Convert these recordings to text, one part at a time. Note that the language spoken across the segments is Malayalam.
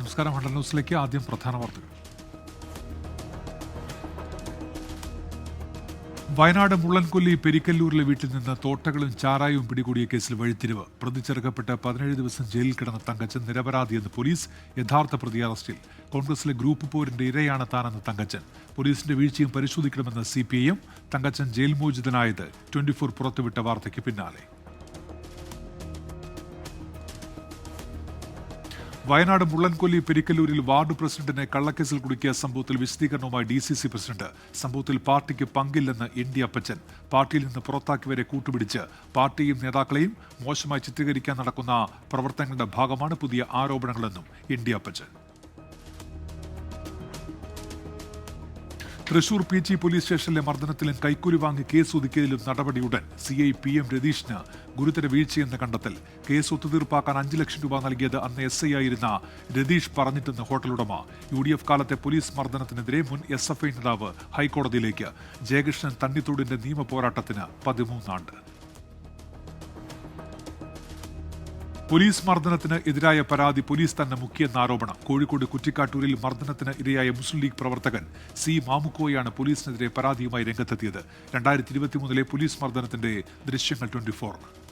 നമസ്കാരം. ഹണ്ടർ ന്യൂസിലേക്ക് ആദ്യം പ്രധാന വാർത്തകൾ. വയനാട് മുള്ളൻകൊല്ലി പെരിക്കല്ലൂരിലെ വീട്ടിൽ നിന്ന് തോട്ടകളും ചാരായവും പിടികൂടിയ കേസിൽ വഴിത്തിരിവ്. പ്രതി ചേർക്കപ്പെട്ട് 17 ദിവസം ജയിലിൽ കിടന്ന തങ്കച്ചൻ നിരപരാധിയെന്ന് പോലീസ്. യഥാർത്ഥ പ്രതി അറസ്റ്റിൽ. കോൺഗ്രസിലെ ഗ്രൂപ്പ് പോരിന്റെ ഇരയാണ് താനെന്ന് തങ്കച്ചൻ. പോലീസിന്റെ വീഴ്ചയും പരിശോധിക്കണമെന്ന് CPIM. തങ്കച്ചൻ ജയിൽ മോചിതനായത് 24 പുറത്തുവിട്ട വാർത്തയ്ക്ക് പിന്നാലെ. വയനാട് മുള്ളൻകൊല്ലി പെരിക്കല്ലൂരിൽ വാർഡ് പ്രസിഡന്റിനെ കള്ളക്കേസിൽ കുടുക്കിയ സംഭവത്തിൽ വിശദീകരണവുമായി DCC പ്രസിഡന്റ്. സംഭവത്തിൽ പാർട്ടിക്ക് പങ്കില്ലെന്ന് ND അപ്പച്ചൻ. പാർട്ടിയിൽ നിന്ന് പുറത്താക്കിയവരെ കൂട്ടുപിടിച്ച് പാർട്ടിയും നേതാക്കളെയും മോശമായി ചിത്രീകരിക്കാൻ നടക്കുന്ന പ്രവർത്തനങ്ങളുടെ ഭാഗമാണ് പുതിയ ആരോപണങ്ങളെന്നും ND അപ്പച്ചൻ. തൃശൂർ PG പോലീസ് സ്റ്റേഷനിലെ മർദ്ദനത്തിലും കൈക്കൂലി വാങ്ങി കേസ് ഒതുക്കിയതിലും നടപടിയുടൻ. CI PM രതീഷിന് ഗുരുതര വീഴ്ചയെന്ന് കണ്ടെത്തൽ. കേസ് ഒത്തുതീർപ്പാക്കാൻ 5 ലക്ഷം രൂപ നൽകിയത് അന്ന് SI ആയിരുന്ന രതീഷ് പറഞ്ഞിട്ടെന്ന് ഹോട്ടലുടമ. UDF കാലത്തെ പോലീസ് മർദ്ദനത്തിനെതിരെ മുൻ SFI നേതാവ് ഹൈക്കോടതിയിലേക്ക്. ജയകൃഷ്ണൻ തണ്ണിത്തോടിന്റെ നിയമ പോരാട്ടത്തിന് 13 ആണ്ട്. പോലീസ് മർദ്ദനത്തിന് എതിരായ പരാതി പോലീസ് തന്നെ മുക്കിയെന്ന ആരോപണം. കോഴിക്കോട് കുറ്റിക്കാട്ടൂരിൽ മർദ്ദനത്തിന് ഇരയായ മുസ്ലിം ലീഗ് പ്രവർത്തകൻ C മാമുക്കോയാണ് പോലീസിനെതിരെ പരാതിയുമായി രംഗത്തെത്തിയത്. 2023 പോലീസ് മർദ്ദനത്തിന്റെ ദൃശ്യങ്ങൾ 24.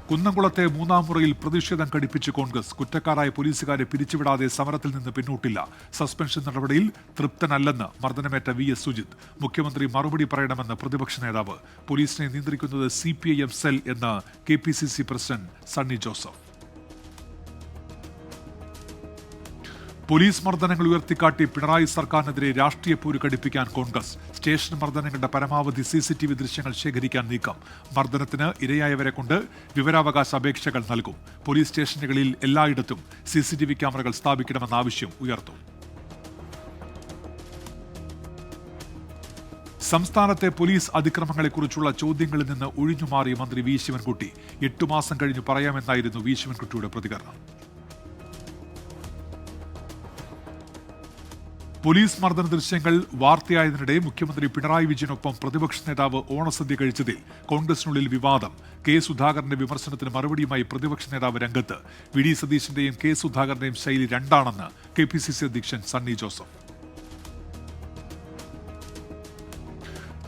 കുന്നംകുളത്തെ 3-ാം മുറയിൽ പ്രതിഷേധം കടുപ്പിച്ച് കോൺഗ്രസ്. കുറ്റക്കാരായ പോലീസുകാരെ പിരിച്ചുവിടാതെ സമരത്തിൽ നിന്ന് പിന്നോട്ടില്ല. സസ്പെൻഷൻ നടപടിയിൽ തൃപ്തനല്ലെന്ന് മർദ്ദനമേറ്റ VS സുജിത്. മുഖ്യമന്ത്രി മറുപടി പറയണമെന്ന് പ്രതിപക്ഷ നേതാവ്. പോലീസിനെ നിയന്ത്രിക്കുന്നത് CPIM സെൽ എന്ന് KPCC president Sunny Joseph. Police മർദ്ദനങ്ങൾ ഉയർത്തിക്കാട്ടി പിണറായി സർക്കാരിനെതിരെ രാഷ്ട്രീയ പോര് കടുപ്പിക്കാൻ കോൺഗ്രസ്. സ്റ്റേഷൻ മർദ്ദനങ്ങളുടെ പരമാവധി CCTV ദൃശ്യങ്ങൾ ശേഖരിക്കാൻ നീക്കം. മർദ്ദനത്തിന് ഇരയായവരെ കൊണ്ട് വിവരാവകാശ അപേക്ഷകൾ നൽകും. പോലീസ് സ്റ്റേഷനുകളിൽ എല്ലായിടത്തും CCTV ക്യാമറകൾ സ്ഥാപിക്കണമെന്ന ആവശ്യം ഉയർത്തും. സംസ്ഥാനത്തെ പോലീസ് അതിക്രമങ്ങളെക്കുറിച്ചുള്ള ചോദ്യങ്ങളിൽ നിന്ന് ഒഴിഞ്ഞുമാറി മന്ത്രി V ശിവൻകുട്ടി. 8 മാസം കഴിഞ്ഞ് പറയാമെന്നായിരുന്നു V ശിവൻകുട്ടിയുടെ പ്രതികരണം. പോലീസ് മർദ്ദന ദൃശ്യങ്ങൾ വാർത്തയായതിനിടെ മുഖ്യമന്ത്രി പിണറായി വിജയനൊപ്പം പ്രതിപക്ഷ നേതാവ് ഓണസദ്യ കഴിച്ചതിൽ കോൺഗ്രസിനുള്ളിൽ വിവാദം. K സുധാകരന്റെ വിമർശനത്തിന് മറുപടിയുമായി പ്രതിപക്ഷ നേതാവ് രംഗത്ത്. VD സതീശന്റെയും K സുധാകരന്റെയും ശൈലി രണ്ടാണെന്ന് KPCC അധ്യക്ഷൻ സണ്ണി ജോസഫ്.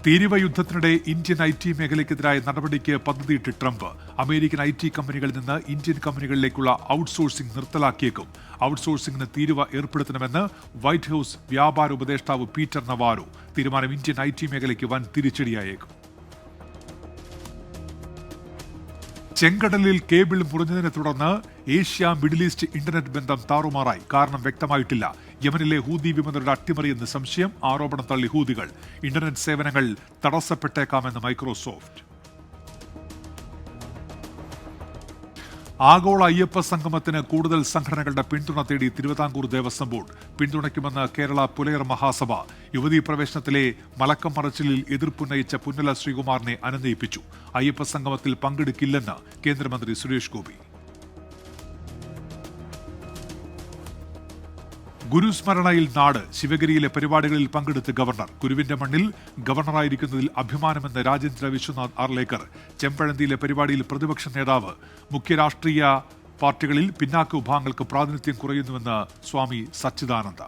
തീരുവ യുദ്ധത്തിനിടെ ഇന്ത്യൻ IT മേഖലയ്ക്കെതിരായ നടപടിക്ക് പദ്ധതിയിട്ട് ട്രംപ്. അമേരിക്കൻ IT കമ്പനികളിൽ നിന്ന് ഇന്ത്യൻ കമ്പനികളിലേക്കുള്ള ഔട്ട്സോഴ്സിംഗ് നിർത്തലാക്കിയേക്കും. ഔട്ട്സോഴ്സിംഗിന് തീരുവ ഏർപ്പെടുത്തണമെന്ന് വൈറ്റ് ഹൌസ് വ്യാപാര ഉപദേഷ്ടാവ് പീറ്റർ നവാരോ. തീരുമാനം ഇന്ത്യൻ IT മേഖലയ്ക്ക് വൻ തിരിച്ചടിയായേക്കും. ചെങ്കടലിൽ കേബിൾ മുറിഞ്ഞതിനെ തുടർന്ന് ഏഷ്യ മിഡിൽ ഈസ്റ്റ് ഇന്റർനെറ്റ് ബന്ധം താറുമാറായി. കാരണം വ്യക്തമായിട്ടില്ല. യമനിലെ ഹൂതി വിമതരുടെ അട്ടിമറിയെന്ന് സംശയം. ആരോപണം തള്ളി ഹൂതികൾ. ഇന്റർനെറ്റ് സേവനങ്ങൾ തടസ്സപ്പെട്ടേക്കാമെന്ന് മൈക്രോസോഫ്റ്റ്. ആഗോള അയ്യപ്പ സംഗമത്തിന് കൂടുതൽ സംഘടനകളുടെ പിന്തുണ തേടി തിരുവിതാംകൂർ ദേവസ്വം ബോർഡ്. പിന്തുണയ്ക്കുമെന്ന് കേരള പുലയർ മഹാസഭ. യുവതീ പ്രവേശനത്തിലെ മലക്കം മറച്ചിലിൽ എതിർപ്പുന്നയിച്ച പുന്നല ശ്രീകുമാറിനെ അനുനയിപ്പിച്ചു. അയ്യപ്പ സംഗമത്തിൽ പങ്കെടുക്കില്ലെന്ന് കേന്ദ്രമന്ത്രി സുരേഷ് ഗോപി. ഗുരുസ്മരണയിൽ നാട്. ശിവഗിരിയിലെ പരിപാടികളിൽ പങ്കെടുത്ത് ഗവർണർ. ഗുരുവിന്റെ മണ്ണിൽ ഗവർണറായിരിക്കുന്നതിൽ അഭിമാനമെന്ന് രാജേന്ദ്ര വിശ്വനാഥ് ആർലേക്കർ. ചെമ്പഴന്തിയിലെ പരിപാടിയിൽ പ്രതിപക്ഷ നേതാവ്. മുഖ്യ രാഷ്ട്രീയ പാർട്ടികളിൽ പിന്നാക്ക വിഭാഗങ്ങൾക്ക് പ്രാതിനിധ്യം കുറയുന്നുവെന്ന് സ്വാമി സച്ചിദാനന്ദ.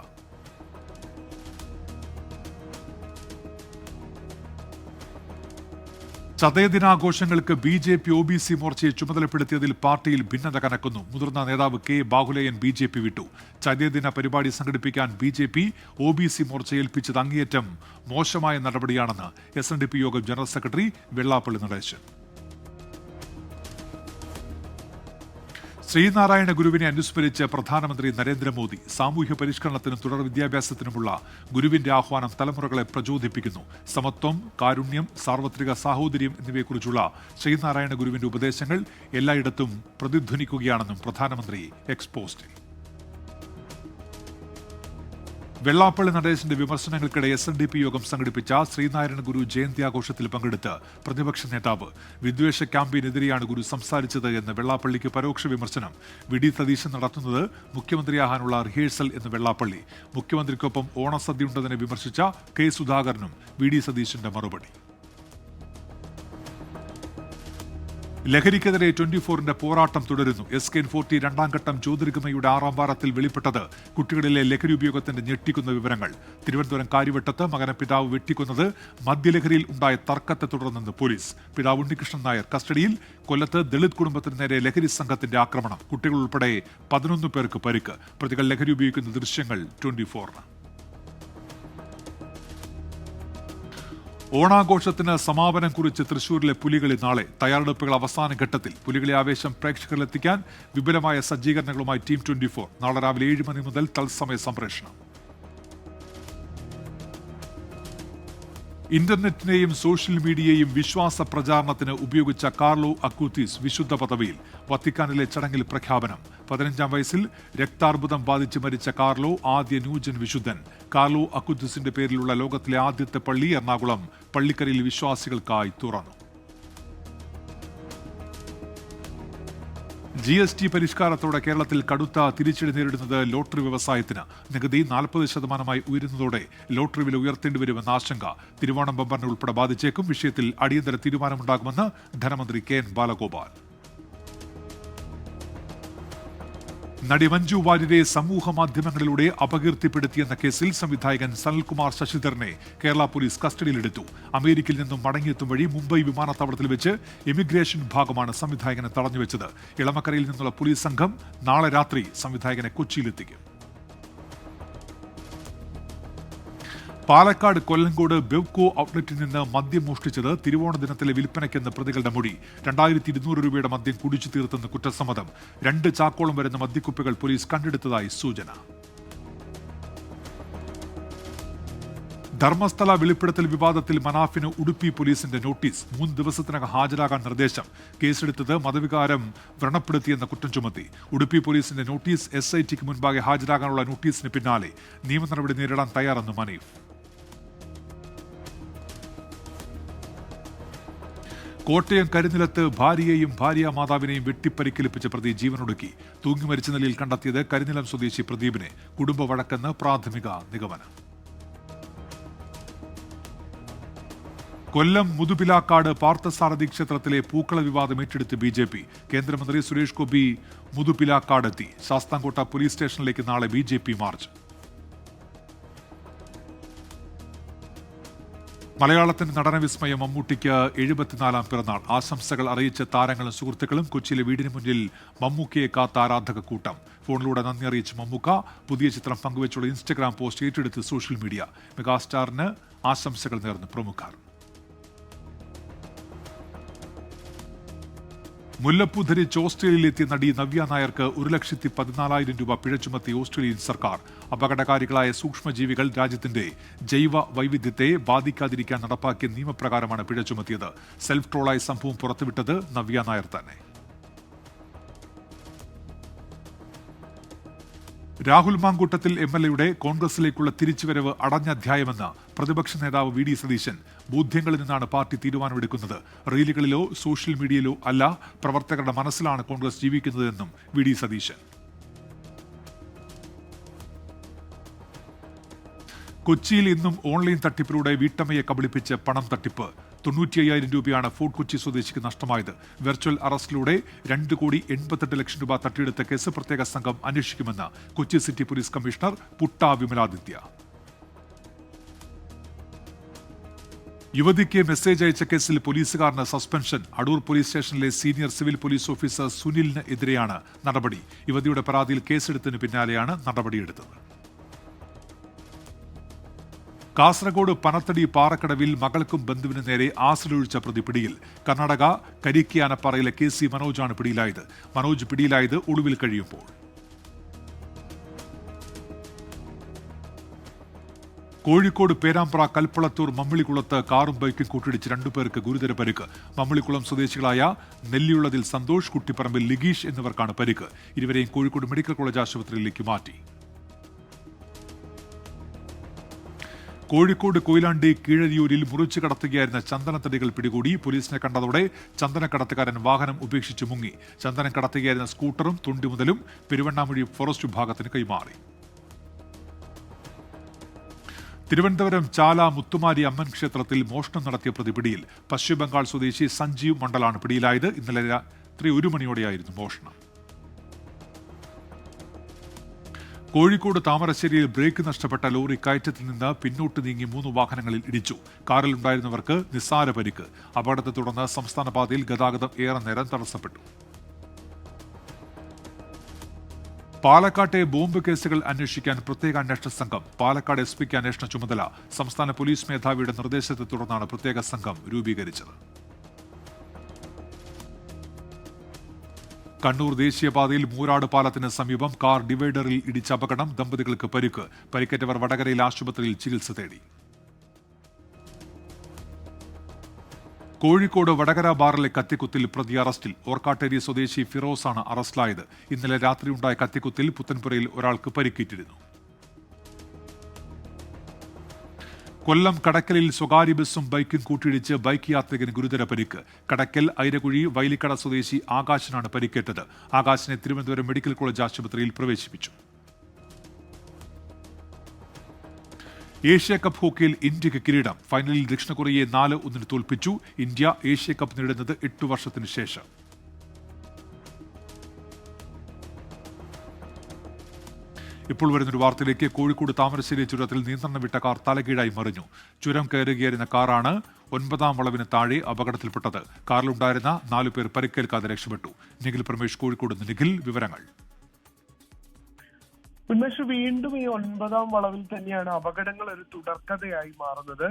ചതയദിനാഘോഷങ്ങൾക്ക് BJP OBC മോർച്ചയെ ചുമതലപ്പെടുത്തിയതിൽ പാർട്ടിയിൽ ഭിന്നത കനക്കുന്നു. മുതിർന്ന നേതാവ് K ബാഹുലയൻ BJP വിട്ടു. ചതയദിന പരിപാടി സംഘടിപ്പിക്കാൻ BJP OBC മോർച്ച ഏൽപ്പിച്ചത് അങ്ങേയറ്റം മോശമായ നടപടിയാണെന്ന് SNDP യോഗം ജനറൽ സെക്രട്ടറി വെള്ളാപ്പള്ളി നടേശൻ. ശ്രീനാരായണ ഗുരുവിനെ അനുസ്മരിച്ച് പ്രധാനമന്ത്രി നരേന്ദ്രമോദി. സാമൂഹ്യ പരിഷ്കരണത്തിനും തുടർ വിദ്യാഭ്യാസത്തിനുമുള്ള ഗുരുവിന്റെ ആഹ്വാനം തലമുറകളെ പ്രചോദിപ്പിക്കുന്നു. സമത്വം, കാരുണ്യം, സാർവത്രിക സാഹോദര്യം എന്നിവയെക്കുറിച്ചുള്ള ശ്രീനാരായണ ഗുരുവിന്റെ ഉപദേശങ്ങൾ എല്ലായിടത്തും പ്രതിധ്വനിക്കുകയാണെന്നും പ്രധാനമന്ത്രി എക്സ് പോസ്റ്റിൽ. വെള്ളാപ്പള്ളി നടേശന്റെ വിമർശനങ്ങൾക്കിടെ SNDP യോഗം സംഘടിപ്പിച്ച ശ്രീനാരായണ ഗുരു ജയന്തി ആഘോഷത്തിൽ പങ്കെടുത്ത് പ്രതിപക്ഷ നേതാവ്. വിദ്വേഷ ക്യാമ്പയിനെതിരെയാണ് ഗുരു സംസാരിച്ചത് എന്ന് വെള്ളാപ്പള്ളിക്ക് പരോക്ഷ വിമർശനം. VD സതീശൻ നടത്തുന്നത് മുഖ്യമന്ത്രിയാകാനുള്ള റിഹേഴ്സൽ എന്ന് വെള്ളാപ്പള്ളി. മുഖ്യമന്ത്രിക്കൊപ്പം ഓണസദ്യയുണ്ടെന്ന് വിമർശിച്ച K സുധാകരനും VD സതീശന്റെ മറുപടി. ലഹരിക്കെതിരെ 24-ന്റെ പോരാട്ടം തുടരുന്നു. SK-40 രണ്ടാം ഘട്ടം ജ്യോതിർഗമയുടെ 6ാം വാരത്തിൽ വെളിപ്പെട്ടത് കുട്ടികളിലെ ലഹരി ഉപയോഗത്തിന്റെ ഞെട്ടിക്കുന്ന വിവരങ്ങൾ. തിരുവനന്തപുരം കാര്യവട്ടത്ത് മകനെ പിതാവ് വെട്ടിക്കൊന്നത് മദ്യലഹരിയിൽ ഉണ്ടായ തർക്കത്തെ തുടർന്നെന്ന് പോലീസ്. പിതാവ് ഉണ്ണികൃഷ്ണൻ നായർ കസ്റ്റഡിയിൽ. കൊല്ലത്ത് ദളിത് കുടുംബത്തിന് നേരെ ലഹരി സംഘത്തിന്റെ ആക്രമണം. കുട്ടികൾ ഉൾപ്പെടെ 11 പേർക്ക് പരിക്ക്. പ്രതികൾ ലഹരി ഉപയോഗിക്കുന്ന ദൃശ്യങ്ങൾ 24-ന്. ഓണാഘോഷത്തിന് സമാപനം കുറിച്ച് തൃശൂരിലെ പുലികളി നാളെ. തയ്യാറെടുപ്പുകൾ അവസാന ഘട്ടത്തിൽ. പുലികളി ആവേശം പ്രേക്ഷകരിലെത്തിക്കാൻ വിപുലമായ സജ്ജീകരണങ്ങളുമായി ടീം 24. നാളെ രാവിലെ 7 മണി മുതൽ തത്സമയ സംപ്രേഷണം. ഇന്റർനെറ്റിനെയും സോഷ്യൽ മീഡിയയെയും വിശ്വാസ പ്രചാരണത്തിന് ഉപയോഗിച്ച കാർലോ അക്കൂത്തീസ് വിശുദ്ധ പദവിയിൽ. വത്തിക്കാനിലെ ചടങ്ങിൽ പ്രഖ്യാപനം. 15-ാം വയസ്സിൽ രക്താർബുദം ബാധിച്ച് മരിച്ച കാർലോ ആദ്യ ന്യൂജൻ വിശുദ്ധൻ. കാർലോ അക്കൂത്തീസിന്റെ പേരിലുള്ള ലോകത്തിലെ ആദ്യത്തെ പള്ളി എറണാകുളം പള്ളിക്കരയിൽ വിശ്വാസികൾക്കായി തുറന്നു. GST പരിഷ്കാരത്തോടെ കേരളത്തിൽ കടുത്ത തിരിച്ചടി നേരിടുന്നത് ലോട്ടറി വ്യവസായത്തിന്. നികുതി 40% ഉയരുന്നതോടെ ലോട്ടറി വില ഉയർത്തേണ്ടിവരുമെന്ന ആശങ്ക. തിരുവോണം ബമ്പറിനെ ഉൾപ്പെടെ ബാധിച്ചേക്കും. വിഷയത്തിൽ അടിയന്തര തീരുമാനമുണ്ടാകുമെന്ന് ധനമന്ത്രി KN ബാലഗോപാൽ. നടി മഞ്ജു വാര്യരെ സമൂഹ മാധ്യമങ്ങളിലൂടെ അപകീർത്തിപ്പെടുത്തിയെന്ന കേസിൽ സംവിധായകൻ സനൽകുമാർ ശശിധരനെ കേരള പോലീസ് കസ്റ്റഡിയിലെടുത്തു. അമേരിക്കയിൽ നിന്നും മടങ്ങിയെത്തും വഴി മുംബൈ വിമാനത്താവളത്തിൽ വെച്ച് ഇമിഗ്രേഷൻ വിഭാഗമാണ് സംവിധായകനെ തടഞ്ഞുവെച്ചത്. ഇളമക്കരയിൽ നിന്നുള്ള പോലീസ് സംഘം നാളെ രാത്രി സംവിധായകനെ കൊച്ചിയിലെത്തിക്കും. പാലക്കാട് കൊല്ലങ്കോട് ബെവ്കോ ഔട്ട്ലെറ്റിൽ നിന്ന് മദ്യം മോഷ്ടിച്ചത് തിരുവോണ ദിനത്തിലെ വിൽപ്പനയ്ക്കെന്ന് പ്രതികളുടെ മൊഴി. 2200 രൂപയുടെ മദ്യം കുടിച്ചു തീർത്തെന്ന് കുറ്റസമ്മതം. 2 ചാക്കോളം വരുന്ന മദ്യക്കുപ്പികൾ പോലീസ് കണ്ടെടുത്തതായി സൂചന. ധർമ്മസ്ഥല വെളിപ്പെടുത്തൽ വിവാദത്തിൽ മനാഫിന് ഉടുപ്പി പോലീസിന്റെ നോട്ടീസ്. 3 ദിവസത്തിനകം ഹാജരാകാൻ നിർദ്ദേശം. കേസെടുത്തത് മതവികാരം വ്രണപ്പെടുത്തിയെന്ന കുറ്റം ചുമത്തി. ഉടുപ്പി പോലീസിന്റെ നോട്ടീസ് SITക്ക് മുൻപാകെ ഹാജരാകാനുള്ള നോട്ടീസിന് പിന്നാലെ നിയമ നടപടി നേരിടാൻ തയ്യാറെന്ന് മനീഫ്. കോട്ടയം കരിനിലത്ത് ഭാര്യയെയും ഭാര്യാമാതാവിനെയും വെട്ടിപ്പരിക്കേൽപ്പിച്ച പ്രതി ജീവനൊടുക്കി. തൂങ്ങി മരിച്ച നിലയിൽ കണ്ടെത്തിയത് കരിനിലം സ്വദേശി പ്രദീപിനെ. കുടുംബ വഴക്കെന്ന് പ്രാഥമിക നിഗമനം. കൊല്ലം മുതുപിലാക്കാട് പാർത്ഥസാരഥി ക്ഷേത്രത്തിലെ പൂക്കള വിവാദം ഏറ്റെടുത്ത് BJP. കേന്ദ്രമന്ത്രി സുരേഷ് ഗോപി മുതുപിലാക്കാടെത്തി. ശാസ്താംകോട്ട പോലീസ് സ്റ്റേഷനിലേക്ക് നാളെ BJP മാർച്ച്. മലയാളത്തിന്റെ നടന വിസ്മയം മമ്മൂട്ടിക്ക് 74-ാം പിറന്നാൾ. ആശംസകൾ അറിയിച്ച താരങ്ങളും സുഹൃത്തുക്കളും. കൊച്ചിയിലെ വീടിന് മുന്നിൽ മമ്മൂക്കയെ കാത്ത ആരാധക കൂട്ടം. ഫോണിലൂടെ നന്ദി അറിയിച്ച മമ്മൂക്ക പുതിയ ചിത്രം പങ്കുവച്ചുള്ള ഇൻസ്റ്റഗ്രാം പോസ്റ്റ് ഏറ്റെടുത്ത് സോഷ്യൽ മീഡിയ. മെഗാസ്റ്റാറിന് ആശംസകൾ നേർന്ന് പ്രമുഖർ. മുല്ലപ്പൂ ധരിച്ച് ഓസ്ട്രേലിയയിലെത്തിയ നടി നവ്യ നായർക്ക് 1,14,000 രൂപ പിഴ ചുമത്തി ഓസ്ട്രേലിയൻ സർക്കാർ. അപകടകാരികളായ സൂക്ഷ്മജീവികൾ രാജ്യത്തിന്റെ ജൈവ വൈവിധ്യത്തെ ബാധിക്കാതിരിക്കാൻ നടപ്പാക്കിയ നിയമപ്രകാരമാണ് പിഴ ചുമത്തിയത്. സെൽഫ് ട്രോളായി സംഭവം പുറത്തുവിട്ടത് നവ്യ നായർ തന്നെ. രാഹുൽ മാങ്കൂട്ടത്തിൽ MLAയുടെ കോൺഗ്രസിലേക്കുള്ള തിരിച്ചുവരവ് അടഞ്ഞ അധ്യായമെന്ന് പ്രതിപക്ഷ നേതാവ് VD സതീശൻ. ബോധ്യങ്ങളിൽ നിന്നാണ് പാർട്ടി തീരുമാനമെടുക്കുന്നത്. റീലുകളിലോ സോഷ്യൽ മീഡിയയിലോ അല്ല, പ്രവർത്തകരുടെ മനസ്സിലാണ് കോൺഗ്രസ് ജീവിക്കുന്നതെന്നും VD സതീശൻ. കൊച്ചിയിൽ ഇന്നും ഓൺലൈൻ തട്ടിപ്പിലൂടെ വീട്ടമ്മയെ കബളിപ്പിച്ച് പണം തട്ടിപ്പ്. 95,000 രൂപയാണ് ഫോർട്ട് കൊച്ചി സ്വദേശിക്ക് നഷ്ടമായത്. വെർച്വൽ അറസ്റ്റിലൂടെ 2,88,00,000 രൂപ തട്ടിയെടുത്ത കേസ് പ്രത്യേക സംഘം അന്വേഷിക്കുമെന്ന് Kochi city police commissioner Putta Vimaladitya. യുവതിക്ക് മെസ്സേജ് അയച്ച കേസിൽ പോലീസുകാരന് സസ്പെൻഷൻ. അടൂർ പോലീസ് സ്റ്റേഷനിലെ സീനിയർ സിവിൽ പോലീസ് ഓഫീസർ സുനിലിന് എതിരെയാണ് നടപടി. യുവതിയുടെ പരാതിയിൽ കേസെടുത്തതിന് പിന്നാലെയാണ് നടപടിയെടുത്തത്. കാസർഗോഡ് പനത്തടി പാറക്കടവിൽ മകൾക്കും ബന്ധുവിന് നേരെ ആസിഡൊഴിച്ച പ്രതി പിടിയിൽ. കർണാടക കരിക്കിയാനപ്പാറയിലെ KC മനോജാണ് പിടിയിലായത്. മനോജ് പിടിയിലായത് ഒളിവിൽ കഴിയുമ്പോൾ. കോഴിക്കോട് പേരാമ്പ്ര കൽപ്പളത്തൂർ മമ്മിളിക്കുളത്ത് കാറും ബൈക്കും കൂട്ടിയിടിച്ച് 2 പേർക്ക് ഗുരുതര പരിക്ക്. മമ്മിളിക്കുളം സ്വദേശികളായ നെല്ലിയുള്ളതിൽ സന്തോഷ്, കുട്ടിപ്പറമ്പിൽ ലിഗീഷ് എന്നിവർക്കാണ് പരിക്ക്. ഇരുവരെയും കോഴിക്കോട് മെഡിക്കൽ കോളേജ് ആശുപത്രിയിലേക്ക് മാറ്റി. കോഴിക്കോട് കൊയിലാണ്ടി കീഴരിയൂരിൽ മുറിച്ചു കടത്തുകയായിരുന്ന ചന്ദനത്തടികൾ പിടികൂടി. പോലീസിനെ കണ്ടതോടെ ചന്ദനക്കടത്തുകാരൻ വാഹനം ഉപേക്ഷിച്ച് മുങ്ങി. ചന്ദനം കടത്തുകയായിരുന്ന സ്കൂട്ടറും തൊണ്ടിമുതലും പെരുവണ്ണാമൊഴി ഫോറസ്റ്റ് വിഭാഗത്തിന് കൈമാറി. തിരുവനന്തപുരം ചാല മുത്തുമാരി അമ്മൻ ക്ഷേത്രത്തിൽ മോഷണം നടത്തിയ പ്രതി പിടിയിൽ. പശ്ചിമബംഗാൾ സ്വദേശി സഞ്ജീവ് മണ്ഡലാണ് പിടിയിലായത്. ഇന്നലെ രാത്രി 1 മണിയോടെയായിരുന്നു മോഷണം. കോഴിക്കോട് താമരശ്ശേരിയിൽ ബ്രേക്ക് നഷ്ടപ്പെട്ട ലോറി കയറ്റത്തിൽ നിന്ന് പിന്നോട്ട് നീങ്ങി 3 വാഹനങ്ങളിൽ ഇടിച്ചു. കാറിലുണ്ടായിരുന്നവർക്ക് നിസ്സാര പരിക്ക്. അപകടത്തെ തുടർന്ന് സംസ്ഥാന പാതയിൽ ഗതാഗതം ഏറെ നേരം തടസ്സപ്പെട്ടു. പാലക്കാട്ടെ ബോംബ് കേസുകൾ അന്വേഷിക്കാൻ പ്രത്യേക അന്വേഷണ സംഘം. പാലക്കാട് എസ് പിക്ക് അന്വേഷണ ചുമതല. സംസ്ഥാന പോലീസ് മേധാവിയുടെ നിർദ്ദേശത്തെ തുടർന്നാണ് പ്രത്യേക സംഘം രൂപീകരിച്ചത്. കണ്ണൂർ ദേശീയപാതയിൽ മൂരാട് പാലത്തിന് സമീപം കാർ ഡിവൈഡറിൽ ഇടിച്ച അപകടം. ദമ്പതികൾക്ക് പരിക്ക്. പരിക്കേറ്റവർ വടകരയിൽ ആശുപത്രിയിൽ ചികിത്സ തേടി. കോഴിക്കോട് വടകര ബാറിലെ കത്തിക്കുത്തിൽ പ്രതി അറസ്റ്റിൽ. ഓർക്കാട്ടേരി സ്വദേശി ഫിറോസാണ് അറസ്റ്റിലായത്. ഇന്നലെ രാത്രിയുണ്ടായ കത്തിക്കുത്തിൽ പുത്തൻപുരയിൽ ഒരാൾക്ക് പരിക്കേറ്റിരുന്നു. കൊല്ലം കടക്കലിൽ സ്വകാര്യ ബസും ബൈക്കും കൂട്ടിയിടിച്ച് ബൈക്ക് യാത്രികന് ഗുരുതര പരിക്ക്. കടക്കൽ ഐരകുഴി വൈലിക്കട സ്വദേശി ആകാശിനാണ് പരിക്കേറ്റത്. ആകാശിനെ തിരുവനന്തപുരം മെഡിക്കൽ കോളേജ് ആശുപത്രിയിൽ പ്രവേശിപ്പിച്ചു. ഏഷ്യാകപ്പ് ഹോക്കിയിൽ ഇന്ത്യക്ക് കിരീടം. ഫൈനലിൽ ദക്ഷിണ കൊറിയയെ 4-1 തോൽപ്പിച്ചു. ഇന്ത്യ ഏഷ്യാകപ്പ് നേടുന്നത് 8 വർഷത്തിന് ശേഷം. ഇപ്പോൾ വരുന്നൊരു വാർത്തയിലേക്ക്. കോഴിക്കോട് താമരശ്ശേരി ചുരത്തിൽ നിയന്ത്രണം വിട്ട കാർ തലകീഴായി മറിഞ്ഞു. ചുരം കയറുകയായിരുന്ന കാറാണ് 9ാം വളവിന് താഴെ അപകടത്തിൽപ്പെട്ടത്. കാറിലുണ്ടായിരുന്ന 4 പേർ പരിക്കേൽക്കാതെ രക്ഷപ്പെട്ടു. നിഖിൽ പ്രമേഷ്, കോഴിക്കോട് നിന്ന്. നിഖിൽ, വിവരങ്ങൾ. ഉന്മേഷ്, വീണ്ടും ഈ 9ാം വളവിൽ തന്നെയാണ് അപകടങ്ങൾ ഒരു തുടർക്കഥയായി മാറുന്നത്.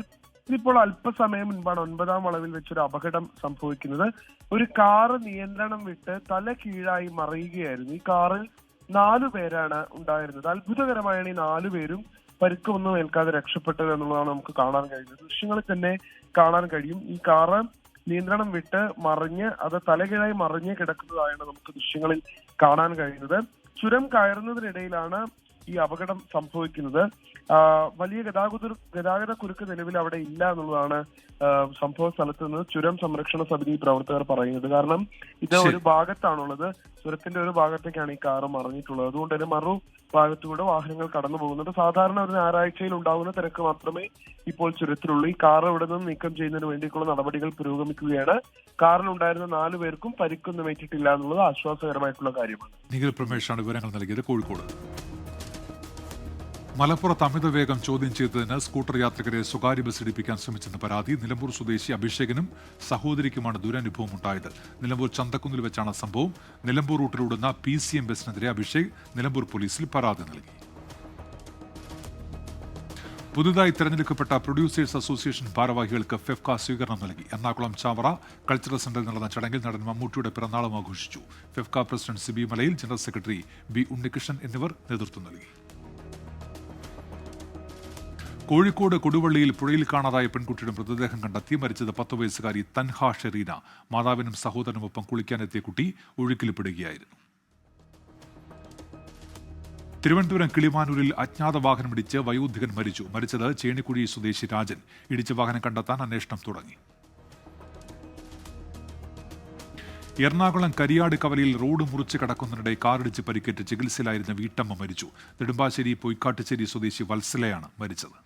ഇതിപ്പോൾ അല്പസമയം മുൻപാണ് 9ാം വളവിൽ വെച്ചൊരു അപകടം സംഭവിക്കുന്നത്. ഒരു കാറ് നിയന്ത്രണം വിട്ട് തല കീഴായി മറിയുകയായിരുന്നു. ഈ കാറിൽ 4 പേരാണ് ഉണ്ടായിരുന്നത്. അത്ഭുതകരമായാണ് ഈ 4 പേരും പരിക്കൊന്നും ഏൽക്കാതെ രക്ഷപ്പെട്ടത് എന്നുള്ളതാണ് നമുക്ക് കാണാൻ കഴിയുന്നത്. ദൃശ്യങ്ങളിൽ തന്നെ കാണാൻ കഴിയും. ഈ കാറ് നിയന്ത്രണം വിട്ട് മറിഞ്ഞ് അത് തലകീഴായി മറിഞ്ഞ് കിടക്കുന്നതായാണ് നമുക്ക് ദൃശ്യങ്ങളിൽ കാണാൻ കഴിയുന്നത്. ചുരം കയറുന്നതിനിടയിലാണ് ഈ അപകടം സംഭവിക്കുന്നത്. വലിയ ഗതാഗത കുരുക്ക് നിലവിൽ അവിടെ ഇല്ല എന്നുള്ളതാണ് സംഭവ സ്ഥലത്ത് നിന്ന് ചുരം സംരക്ഷണ സമിതി പ്രവർത്തകർ പറയുന്നത്. കാരണം ഇത് ഒരു ഭാഗത്താണുള്ളത്. ചുരത്തിന്റെ ഒരു ഭാഗത്തേക്കാണ് ഈ കാറ് മറിഞ്ഞിട്ടുള്ളത്. അതുകൊണ്ട് തന്നെ മറു ഭാഗത്തൂടെ വാഹനങ്ങൾ കടന്നു പോകുന്നുണ്ട്. സാധാരണ ഒരു ഞായറാഴ്ചയിൽ ഉണ്ടാകുന്ന തിരക്ക് മാത്രമേ ഇപ്പോൾ ചുരത്തിലുള്ളൂ. ഈ കാർ ഇവിടെ നിന്ന് നീക്കം ചെയ്യുന്നതിന് വേണ്ടിയിട്ടുള്ള നടപടികൾ പുരോഗമിക്കുകയാണ്. കാറിലുണ്ടായിരുന്ന 4 പേർക്കും പരിക്കൊന്നും ഏറ്റിട്ടില്ല എന്നുള്ളത് ആശ്വാസകരമായിട്ടുള്ള കാര്യമാണ്. നിഖിൽ പ്രമേഷാണ് വിവരങ്ങൾ നൽകിയത്, കോഴിക്കോട്. മലപ്പുറത്ത് അമിതവേഗം ചോദ്യം ചെയ്തതിന് സ്കൂട്ടർ യാത്രികരെ സ്വകാര്യ ബസ് ഇടിപ്പിക്കാൻ ശ്രമിച്ചെന്ന പരാതി. നിലമ്പൂർ സ്വദേശി അഭിഷേകനും സഹോദരിക്കുമാണ് ദുരനുഭവം ഉണ്ടായത്. നിലമ്പൂർ ചന്തക്കുന്നിൽ വെച്ചാണ് സംഭവം. നിലമ്പൂർ റൂട്ടിലോടുന്ന PCM ബസിനെതിരെ അഭിഷേക് നിലമ്പൂർ പോലീസിൽ പരാതി നൽകി. പുതുതായി തെരഞ്ഞെടുക്കപ്പെട്ട പ്രൊഡ്യൂസേഴ്സ് അസോസിയേഷൻ ഭാരവാഹികൾക്ക് ഫെഫ്ക സ്വീകരണം നൽകി. എറണാകുളം ചാവറ കൾച്ചറൽ സെന്ററിൽ നടന്ന ചടങ്ങിൽ നടൻ മമ്മൂട്ടിയുടെ പിറന്നാളും ആഘോഷിച്ചു. FEFKA president Sibi Malayil, general secretary B Unnikrishnan എന്നിവർ നേതൃത്വം നൽകി. കോഴിക്കോട് കൊടുവള്ളിയിൽ പുഴയിൽ കാണാതായ പെൺകുട്ടിയുടെ മൃതദേഹം കണ്ടെത്തി. മരിച്ചത് 10 വയസ്സുകാരി തൻഹ ഷെറീന. മാതാവിനും സഹോദരനുമൊപ്പം കുളിക്കാനെത്തിയ കുട്ടി ഒഴുക്കിൽപ്പെടുകയായിരുന്നു. തിരുവനന്തപുരം കിളിമാനൂരിൽ അജ്ഞാത വാഹനമിടിച്ച് വയോധികൻ മരിച്ചു. മരിച്ചത് ചേണിക്കുഴി സ്വദേശി രാജൻ. ഇടിച്ച വാഹനം കണ്ടെത്താൻ അന്വേഷണം തുടങ്ങി. എറണാകുളം കരിയാട് കവലയിൽ റോഡ് മുറിച്ച് കടക്കുന്നതിനിടെ കാറിടിച്ച് പരിക്കേറ്റ് ചികിത്സയിലായിരുന്ന വീട്ടമ്മ മരിച്ചു. നെടുമ്പാശ്ശേരി പൊയ്ക്കാട്ടുശ്ശേരി സ്വദേശി വത്സലയാണ് മരിച്ചത്.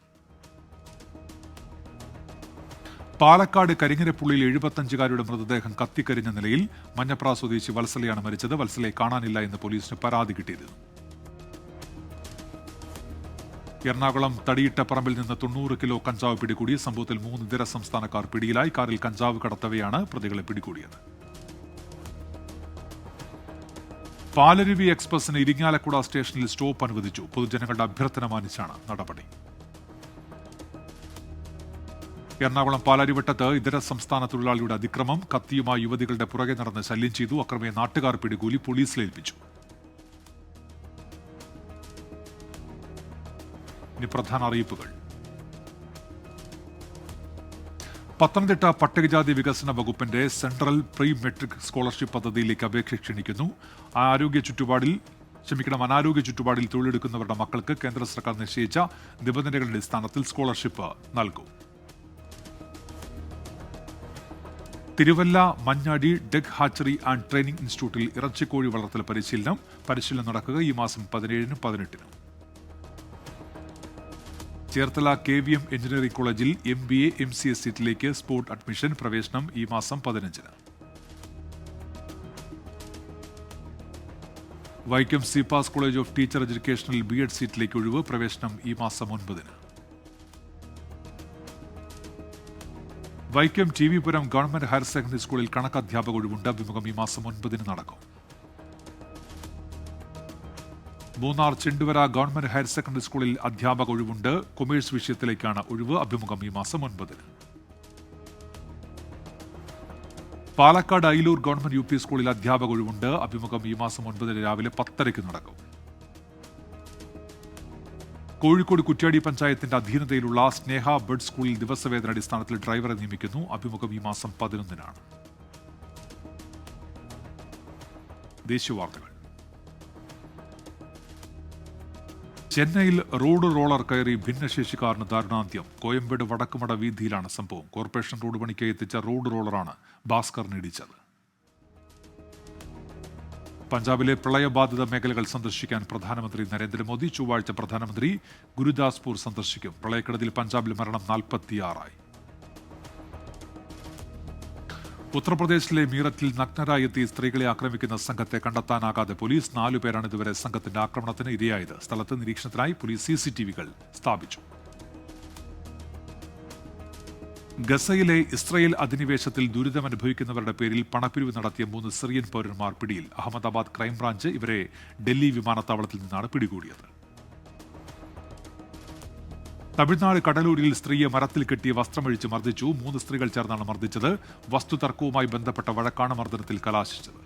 പാലക്കാട് കരിങ്ങരപ്പുള്ളിയിൽ 75-കാരിയുടെ മൃതദേഹം കത്തിക്കരിഞ്ഞ നിലയിൽ. മഞ്ഞപ്ര സ്വദേശി വത്സലയാണ് മരിച്ചത്. വത്സലയെ കാണാനില്ല എന്ന് പോലീസിന് പരാതി കിട്ടിയിരുന്നു. എറണാകുളം തടിയിട്ടപ്പറമ്പിൽ നിന്ന് 90 കിലോ കഞ്ചാവ് പിടികൂടി. സംഭവത്തിൽ 3 ഇതര സംസ്ഥാനക്കാർ പിടിയിലായി. കാറിൽ കഞ്ചാവ് കടത്തവെയാണ് പ്രതികളെ പിടികൂടിയത്. പാലരുവി എക്സ്പ്രസിന് ഇരിങ്ങാലക്കുട സ്റ്റേഷനിൽ സ്റ്റോപ്പ് അനുവദിച്ചു. പൊതുജനങ്ങളുടെ അഭ്യർത്ഥന മാനിച്ചാണ് നടപടി. എറണാകുളം പാലാരിവട്ടത്ത് ഇതര സംസ്ഥാന തൊഴിലാളിയുടെ അതിക്രമം. കത്തിയുമായി യുവതികളുടെ പുറകെ നടന്ന് ശല്യം ചെയ്തു. അക്രമിയെ നാട്ടുകാർ പിടികൂലി പോലീസിലേൽപ്പിച്ചു. ഇനി പ്രധാന അറിയിപ്പുകൾ. പത്തനംതിട്ട പട്ടികജാതി വികസന വകുപ്പിന്റെ സെൻട്രൽ പ്രീ മെട്രിക് സ്കോളർഷിപ്പ് പദ്ധതിയിലേക്ക് അപേക്ഷ ക്ഷണിക്കുന്നു. അനാരോഗ്യ ചുറ്റുപാടിൽ തൊഴിലെടുക്കുന്നവരുടെ മക്കൾക്ക് കേന്ദ്ര സർക്കാർ നിശ്ചയിച്ച നിബന്ധനകളുടെ അടിസ്ഥാനത്തിൽ സ്കോളർഷിപ്പ് നൽകും. Thiruvalla Manjadi duck hatchery and training ഇൻസ്റ്റിറ്റ്യൂട്ടിൽ ഇറച്ചിക്കോഴി വളർത്തൽ പരിശീലനം നടക്കുക ഈ മാസം 17-നും 18-നും. ചേർത്തല KVM എഞ്ചിനീയറിംഗ് കോളേജിൽ MBA MCA സീറ്റിലേക്ക് സ്പോട്ട് അഡ്മിഷൻ. പ്രവേശനം ഈ മാസം 15-ന്. Vaikom CPAS college of teacher എഡ്യൂക്കേഷനിൽ B.Ed സീറ്റിലേക്ക് ഒഴിവ്. പ്രവേശനം ഈ മാസം 9-ന്. Vaikom TV Puram government higher secondary സ്കൂളിൽ കണക്കധ്യാപക ഒഴിവുണ്ട്. അഭിമുഖം ഈ മാസം 9-ന് നടക്കും. Munnar Chenduvara government higher secondary സ്കൂളിൽ അധ്യാപക ഒഴിവുണ്ട്. കൊമേഴ്സ് വിഷയത്തിലേക്കാണ് ഒഴിവ്. അഭിമുഖം ഈ മാസം 9-ന്. പാലക്കാട് അയിലൂർ ഗവൺമെന്റ് UP സ്കൂളിൽ അധ്യാപക ഒഴിവുണ്ട്. അഭിമുഖം ഈ മാസം 9-ന് രാവിലെ 10:30 നടക്കും. കോഴിക്കോട് കുറ്റ്യാടി പഞ്ചായത്തിന്റെ അധീനതയിലുള്ള സ്നേഹ ബഡ് സ്കൂളിൽ ദിവസവേതന അടിസ്ഥാനത്തിൽ ഡ്രൈവറെ നിയമിക്കുന്നു. അഭിമുഖം ഈ മാസം 11-നാണ്. ദേശീയ വാർത്തകൾ. ചെന്നൈയിൽ റോഡ് റോളർ കയറി ഭിന്നശേഷിക്കാരന് ദാരുണാന്ത്യം. കോയമ്പേട് വടക്കുമട വീതിയിലാണ് സംഭവം. കോർപ്പറേഷൻ റോഡ് പണിക്കായി എത്തിച്ച റോഡ് റോളറാണ് ഭാസ്കറിനെ ഇടിച്ചത്. പഞ്ചാബിലെ പ്രളയബാധിത മേഖലകൾ സന്ദർശിക്കാൻ പ്രധാനമന്ത്രി നരേന്ദ്രമോദി. ചൊവ്വാഴ്ച പ്രധാനമന്ത്രി ഗുരുദാസ്പൂർ സന്ദർശിക്കും. പ്രളയക്കെടുതിയിൽ പഞ്ചാബിൽ മരണം 46. ഉത്തർപ്രദേശിലെ മീററ്റിൽ നഗ്നരായി എത്തി സ്ത്രീകളെ ആക്രമിക്കുന്ന സംഘത്തെ കണ്ടെത്താനാകാതെ പോലീസ്. 4 പേരാണ് ഇതുവരെ സംഘത്തിന്റെ ആക്രമണത്തിന് ഇരയായത്. സ്ഥലത്ത് നിരീക്ഷണത്തിനായി പോലീസ് CCTVകൾ സ്ഥാപിച്ചു. ഗസയിലെ ഇസ്രയേൽ അധിനിവേശത്തിൽ ദുരിതമനുഭവിക്കുന്നവരുടെ പേരിൽ പണപ്പിരിവ് നടത്തിയ 3 സിറിയൻ പൗരന്മാർ പിടിയിൽ. അഹമ്മദാബാദ് ക്രൈംബ്രാഞ്ച് ഇവരെ ഡൽഹി വിമാനത്താവളത്തിൽ നിന്നാണ് പിടികൂടിയത്. തമിഴ്നാട് കടലൂരിൽ സ്ത്രീയെ മരത്തിൽ കെട്ടിയ വസ്ത്രമഴിച്ച് മർദ്ദിച്ചു. 3 സ്ത്രീകൾ ചേർന്നാണ് മർദ്ദിച്ചത്. വസ്തുതർക്കവുമായി ബന്ധപ്പെട്ട വഴക്കാണ് മർദ്ദനത്തിൽ കലാശിച്ചത്.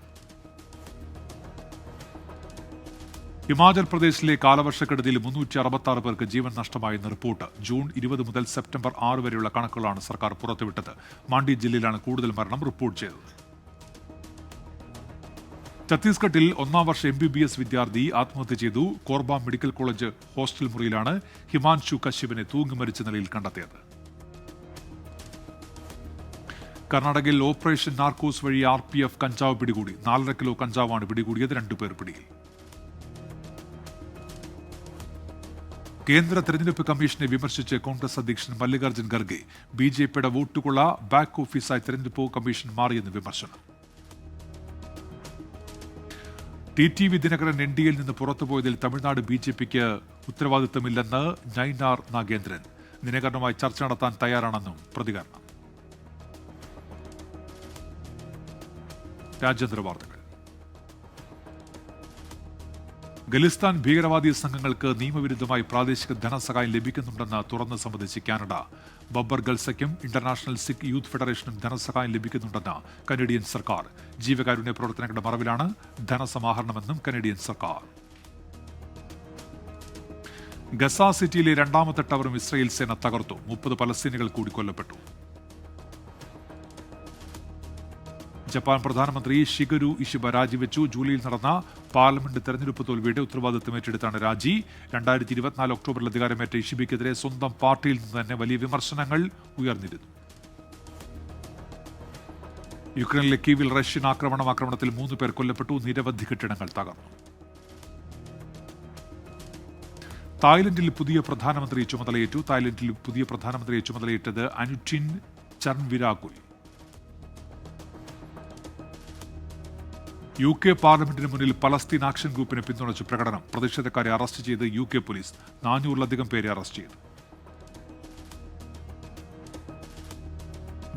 ഹിമാചൽ പ്രദേശിലെ കാലവർഷക്കെടുതിയിൽ 366 പേർക്ക് ജീവൻ നഷ്ടമായെന്ന് റിപ്പോർട്ട്. ജൂൺ 20 മുതൽ സെപ്റ്റംബർ 6 വരെയുള്ള കണക്കുകളാണ് സർക്കാർ പുറത്തുവിട്ടത്. മാണ്ഡി ജില്ലയിലാണ് കൂടുതൽ മരണം റിപ്പോർട്ട് ചെയ്തത്. ഛത്തീസ്ഗഡിൽ 1ാം വർഷ MBBS വിദ്യാർത്ഥി ആത്മഹത്യ ചെയ്തു. കോർബ മെഡിക്കൽ കോളേജ് ഹോസ്റ്റൽ മുറിയിലാണ് ഹിമാൻഷു കശ്യപിനെ തൂങ്ങിമരിച്ച നിലയിൽ കണ്ടെത്തിയത്. കർണാടകയിൽ ഓപ്പറേഷൻ നാർക്കോസ് വഴി RPF കഞ്ചാവ് പിടികൂടി. 4.5 കിലോ കഞ്ചാവാണ് പിടികൂടിയത്. 2 പേർ പിടിയിൽ. കേന്ദ്ര തെരഞ്ഞെടുപ്പ് കമ്മീഷനെ വിമർശിച്ച് കോൺഗ്രസ് അധ്യക്ഷൻ മല്ലികാർജ്ജുൻ ഖർഗെ. BJPയുടെ വോട്ടുകൊള്ള ബാക്ക് ഓഫീസായി തെരഞ്ഞെടുപ്പ് കമ്മീഷൻ മാറിയെന്ന് വിമർശനം. TTV ദിനകരൻ NDAയിൽ നിന്ന് പുറത്തുപോയതിൽ തമിഴ്നാട് BJPക്ക് ഉത്തരവാദിത്തമില്ലെന്ന് നൈനാർ നാഗേന്ദ്രൻ. ദിനകരനുമായി ചർച്ച നടത്താൻ തയ്യാറാണെന്നും പ്രതികരണം. രാജ്യാന്തര വാർത്തകൾ. ഖലിസ്ഥാൻ ഭീകരവാദി സംഘങ്ങൾക്ക് നിയമവിരുദ്ധമായി പ്രാദേശിക ധനസഹായം ലഭിക്കുന്നുണ്ടെന്ന് തുറന്ന് സമ്മതിച്ച് കാനഡ. ബബ്ബർ ഗൾസയ്ക്കും ഇന്റർനാഷണൽ സിഖ് യൂത്ത് ഫെഡറേഷനും ധനസഹായം ലഭിക്കുന്നുണ്ടെന്ന് കനേഡിയൻ സർക്കാർ. ജീവകാരുണ്യ പ്രവർത്തനങ്ങളുടെ മറവിലാണ് ധനസമാഹരണമെന്നും കനേഡിയൻ സർക്കാർ. ഗസ സിറ്റിയിലെ 2ാമത്തെ ടവറും ഇസ്രായേൽ സേന തകർത്തു. 30 പലസ്തീനികൾ കൂടി കൊല്ലപ്പെട്ടു. ജപ്പാൻ പ്രധാനമന്ത്രി ഷിഗരു ഇഷിബ രാജിവെച്ചു. ജൂലൈയിൽ നടന്ന പാർലമെന്റ് തെരഞ്ഞെടുപ്പ് തോൽവിയുടെ ഉത്തരവാദിത്തം ഏറ്റെടുത്താണ് രാജി. 2024 ഒക്ടോബറിൽ അധികാരമേറ്റ ഇഷിബയ്ക്കെതിരെ സ്വന്തം പാർട്ടിയിൽ നിന്ന് തന്നെ വലിയ വിമർശനങ്ങൾ ഉയർന്നിരുന്നു. യുക്രൈനിലെ കീവിൽ റഷ്യൻ ആക്രമണത്തിൽ 3 പേർ കൊല്ലപ്പെട്ടു. നിരവധി കെട്ടിടങ്ങൾ തകർന്നു. തായ്ലൻഡിൽ പുതിയ പ്രധാനമന്ത്രിയെ ചുമതലയേറ്റത് അനുറ്റിൻ ചർൺവിരാകുൽ. UK പാർലമെന്റിന് മുന്നിൽ പലസ്തീൻ ആക്ഷൻ ഗ്രൂപ്പിനെ പിന്തുണച്ച് പ്രകടനം. പ്രതിഷേധക്കാരെ അറസ്റ്റ് ചെയ്ത് UK പോലീസ്. 400-ലധികം പേരെ അറസ്റ്റ് ചെയ്തു.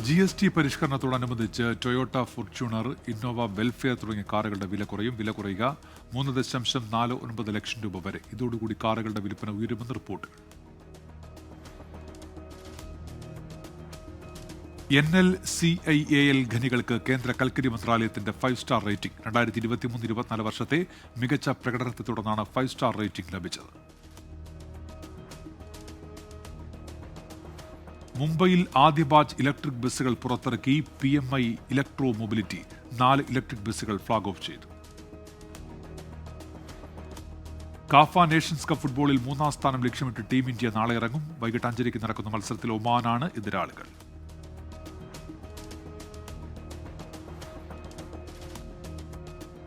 GST പരിഷ്കരണത്തോടനുബന്ധിച്ച് ടൊയോട്ട ഫോർച്യൂണർ, ഇന്നോവ, വെൽഫെയർ തുടങ്ങിയ കാറുകളുടെ വില കുറയും. വില കുറയുക 3.49 ലക്ഷം രൂപ വരെ. ഇതോടുകൂടി കാറുകളുടെ വിൽപ്പന ഉയരുമെന്ന് റിപ്പോർട്ടുകൾ. NLCIAL ഖനികൾക്ക് കേന്ദ്ര കൽക്കരി മന്ത്രാലയത്തിന്റെ 5-സ്റ്റാർ റേറ്റിംഗ്. 2023-24 വർഷത്തെ മികച്ച പ്രകടനത്തെ തുടർന്നാണ് 5-സ്റ്റാർ റേറ്റിംഗ് ലഭിച്ചത്. മുംബൈയിൽ ആദ്യ ബാച്ച് ഇലക്ട്രിക് ബസ്സുകൾ പുറത്തിറക്കി. PMI ഇലക്ട്രോ മൊബിലിറ്റി 4 ഇലക്ട്രിക് ബസ്സുകൾ ഫ്ളാഗ് ഓഫ് ചെയ്തു. കാഫ നേഷൻസ് കപ്പ് ഫുട്ബോളിൽ 3ാം സ്ഥാനം ലക്ഷ്യമിട്ട് ടീം ഇന്ത്യ നാളെ ഇറങ്ങും. വൈകിട്ട് 5:30 നടക്കുന്ന മത്സരത്തിൽ ഒമാനാണ് എതിരാളികൾ.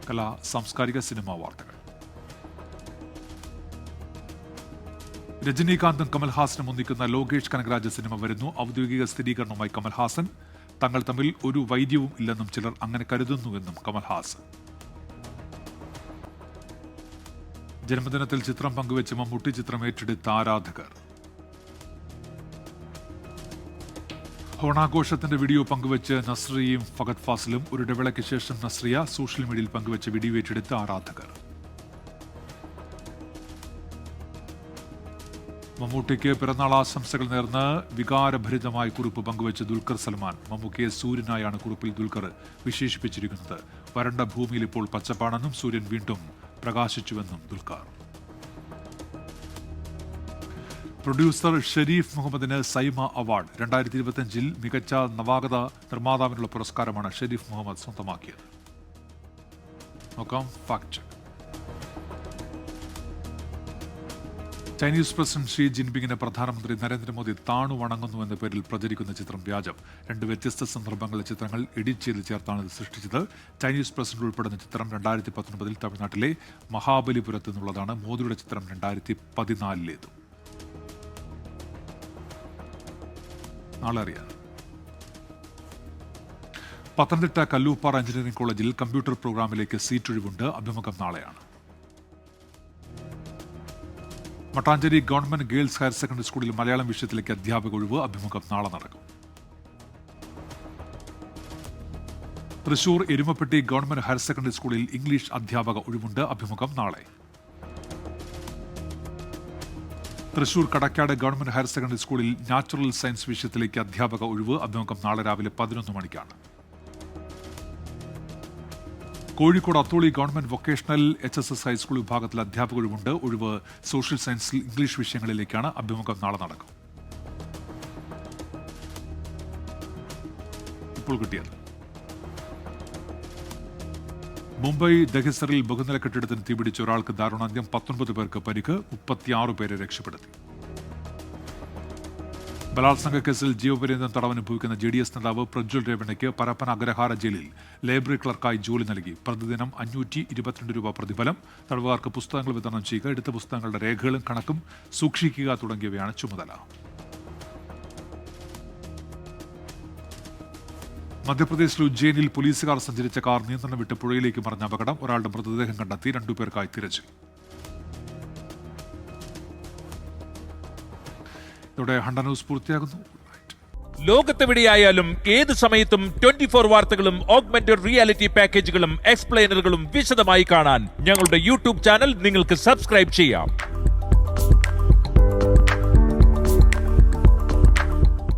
കലാ സാംസ്കാരിക സിനിമാ വാർത്തകൾ. രജനീകാന്തും കമൽഹാസനും ഒന്നിക്കുന്ന ലോകേഷ് കനകരാജ് സിനിമ വരുന്നു. ഔദ്യോഗിക സ്ഥിരീകരണവുമായി കമൽഹാസൻ. തങ്ങൾ തമ്മിൽ ഒരു വൈര്യവും ഇല്ലെന്നും ചിലർ അങ്ങനെ കരുതുന്നുവെന്നും കമൽഹാസൻ. ജന്മദിനത്തിൽ ചിത്രം പങ്കുവെച്ച് മമ്മൂട്ടി ചിത്രം ഏറ്റെടുത്ത ആരാധകർ. ഓണാഘോഷത്തിന്റെ വീഡിയോ പങ്കുവെച്ച് നസ്രിയയും ഫഹദ് ഫാസിലും. ഒരു ഇടവേളയ്ക്ക് ശേഷം നസ്രിയ സോഷ്യൽ മീഡിയയിൽ പങ്കുവെച്ച വീഡിയോ ഏറ്റെടുത്ത ആരാധകർ. മമ്മൂട്ടിക്ക് പിറന്നാൾ ആശംസകൾ നേർന്ന് വികാരഭരിതമായ കുറിപ്പ് പങ്കുവെച്ച് ദുൽഖർ സൽമാൻ. മമ്മൂക്കയെ സൂര്യനായാണ് കുറിപ്പിൽ ദുൽഖർ വിശേഷിപ്പിച്ചിരിക്കുന്നത്. വരണ്ട ഭൂമിയിൽ ഇപ്പോൾ പച്ചപ്പാണെന്നും സൂര്യൻ വീണ്ടും പ്രകാശിച്ചുവെന്നും ദുൽഖർ. പ്രൊഡ്യൂസർ ഷെരീഫ് മുഹമ്മദിന് സൈമ അവാർഡ്. 2025 മികച്ച നവാഗത നിർമ്മാതാവിനുള്ള പുരസ്കാരമാണ് ഷെരീഫ് മുഹമ്മദ് സ്വന്തമാക്കിയത്. നോക്കാം fact check. Chinese president Xi ജിൻപിങ്ങിന് പ്രധാനമന്ത്രി നരേന്ദ്രമോദി താണു വണങ്ങുന്നുവെന്ന പേരിൽ പ്രചരിക്കുന്ന ചിത്രം വ്യാജം. 2 വ്യത്യസ്ത സന്ദർഭങ്ങളിലെ ചിത്രങ്ങൾ എഡിറ്റ് ചെയ്ത് ചേർത്താണ് ഇത് സൃഷ്ടിച്ചത്. ചൈനീസ് പ്രസിഡന്റ് ഉൾപ്പെടുന്ന ചിത്രം 2019 തമിഴ്നാട്ടിലെ മഹാബലിപുരത്ത് നിന്നുള്ളതാണ്. മോദിയുടെ ചിത്രം 2014. നാളെ അറിയാം. പത്തനംതിട്ട കല്ലൂപ്പാറ എഞ്ചിനീയറിംഗ് കോളേജിൽ കമ്പ്യൂട്ടർ പ്രോഗ്രാമിലേക്ക് സീറ്റ് ഒഴിവുണ്ട്. അഭിമുഖം നാളെയാണ്. Mattancherry government girls higher secondary സ്കൂളിൽ മലയാളം വിഷയത്തിലേക്ക് അധ്യാപക ഒഴിവ്. അഭിമുഖം നാളെ നടക്കും. Thrissur Erumapetty government higher secondary സ്കൂളിൽ ഇംഗ്ലീഷ് അധ്യാപക ഒഴിവുണ്ട്. അഭിമുഖം നാളെ. Thrissur Kadakkad government higher secondary സ്കൂളിൽ നാച്ചുറൽ സയൻസ് വിഷയത്തിലേക്ക് അധ്യാപക ഒഴിവ്. അഭിമുഖം നാളെ രാവിലെ 11 മണിക്കാണ്. Kozhikode Atholi government vocational HSS high school വിഭാഗത്തിൽ അധ്യാപക ഒഴിവുണ്ട്. ഒഴിവ് സോഷ്യൽ സയൻസിൽ ഇംഗ്ലീഷ് വിഷയങ്ങളിലേക്കാണ്. അഭിമുഖം നാളെ നടക്കും. ഇപ്പോൾ കിട്ടിയത്. മുംബൈ ദഹിസറിൽ ബഹുനില കെട്ടിടത്തിന് തീപിടിച്ച ഒരാൾക്ക് ദാരുണാന്ത്യം. 19 പേർക്ക് പരിക്ക്. 36 പേരെ രക്ഷപ്പെടുത്തി. ബലാത്സംഗ കേസിൽ ജീവപര്യന്തം തടവനുഭവിക്കുന്ന JDS നേതാവ് പ്രജ്വൽ രേവണ്ണയ്ക്ക് പരപ്പന അഗ്രഹാര ജയിലിൽ ലൈബ്രറി ക്ലർക്കായി ജോലി നൽകി. പ്രതിദിനം 522 രൂപ പ്രതിഫലം. തടവുകാർക്ക് പുസ്തകങ്ങൾ വിതരണം ചെയ്യുക, എടുത്ത പുസ്തകങ്ങളുടെ രേഖകളും കണക്കും സൂക്ഷിക്കുക തുടങ്ങിയവയാണ് ചുമതല. മധ്യപ്രദേശിൽ ഉജ്ജയിനിൽ പോലീസുകാർ സഞ്ചരിച്ച കാർ നിയന്ത്രണം വിട്ട് പുഴയിലേക്ക് മറിഞ്ഞ അപകടം. ഒരാളുടെ മൃതദേഹം കണ്ടെത്തി. 2 പേർക്കായി തിരച്ചിൽ. ഇതോടെ ഹണ്ട ന്യൂസ് പൂർത്തിയാകുന്നു. ലോകത്തെവിടെയായാലും ഏത് സമയത്തും 24 വാർത്തകളും ഓഗ്മെന്റഡ് റിയാലിറ്റി പാക്കേജുകളും എക്സ്പ്ലെയിനറുകളും വിശദമായി കാണാൻ ഞങ്ങളുടെ യൂട്യൂബ് ചാനൽ നിങ്ങൾക്ക് സബ്സ്ക്രൈബ് ചെയ്യാം.